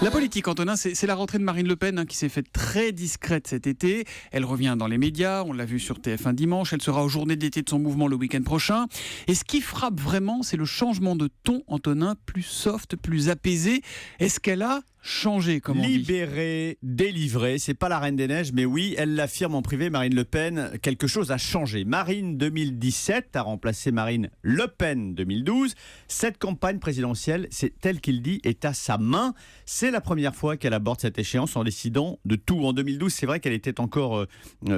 La politique, Antonin, c'est la rentrée de Marine Le Pen qui s'est faite très discrète cet été. Elle revient dans les médias, on l'a vu sur TF1 dimanche, elle sera aux journées d'été de son mouvement le week-end prochain. Et ce qui frappe vraiment, c'est le changement de ton, Antonin, plus soft, plus apaisé. Est-ce qu'elle a changé, comme on dit ? Libérée, délivrée, c'est pas la Reine des Neiges, mais oui, elle l'affirme en privé, Marine Le Pen, quelque chose a changé. Marine 2017 a remplacé Marine Le Pen 2012. Cette campagne présidentielle, c'est tel qu'il dit, est à sa main. C'est la première fois qu'elle aborde cette échéance en décidant de tout. En 2012, c'est vrai qu'elle était encore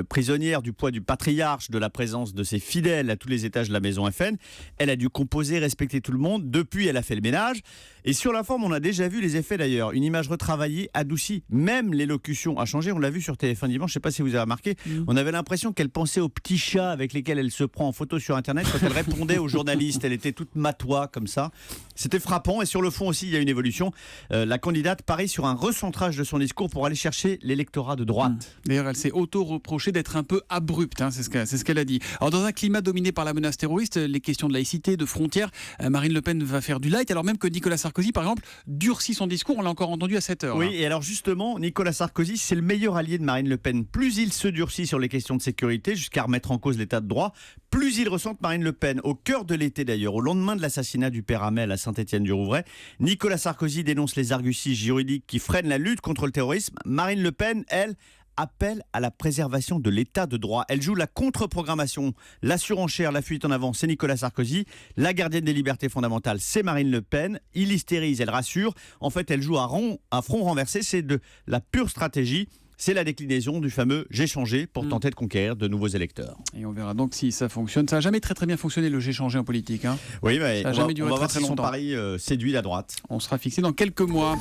prisonnière du poids du patriarche, de la présence de ses fidèles à tous les étages de la maison FN. Elle a dû composer, respecter tout le monde. Depuis, elle a fait le ménage. Et sur la forme, on a déjà vu les effets d'ailleurs. Une image retravaillée, adoucie. Même l'élocution a changé. On l'a vu sur TF1 dimanche. Je ne sais pas si vous avez remarqué. On avait l'impression qu'elle pensait aux petits chats avec lesquels elle se prend en photo sur Internet quand elle répondait aux journalistes. Elle était toute matois comme ça. C'était frappant. Et sur le fond aussi, il y a une évolution. La candidate parie sur un recentrage de son discours pour aller chercher l'électorat de droite. D'ailleurs, elle s'est auto-reprochée d'être un peu abrupte. C'est ce qu'elle a dit. Alors, dans un climat dominé par la menace terroriste, les questions de laïcité, de frontières, Marine Le Pen va faire du light. Alors même que Nicolas Sarkozy, par exemple, durcit son discours. On l'a encore entendu à 7h. Oui, et alors justement, Nicolas Sarkozy, c'est le meilleur allié de Marine Le Pen. Plus il se durcit sur les questions de sécurité, jusqu'à remettre en cause l'état de droit, plus il ressent Marine Le Pen. Au cœur de l'été d'ailleurs, au lendemain de l'assassinat du père Hamel à Saint-Étienne-du-Rouvray, Nicolas Sarkozy dénonce les arguties juridiques qui freinent la lutte contre le terrorisme. Marine Le Pen, elle, appelle à la préservation de l'état de droit. Elle joue la contre-programmation, la surenchère, la fuite en avant, c'est Nicolas Sarkozy. La gardienne des libertés fondamentales, c'est Marine Le Pen. Il hystérise, elle rassure. En fait, elle joue à front renversé. C'est de la pure stratégie. C'est la déclinaison du fameux « j'ai changé » pour tenter de conquérir de nouveaux électeurs. Et on verra donc si ça fonctionne. Ça n'a jamais très bien fonctionné le « j'ai changé » en politique. Oui, mais ça n'a jamais duré on va très voir si son longtemps. pari séduit la droite. On sera fixé dans quelques mois.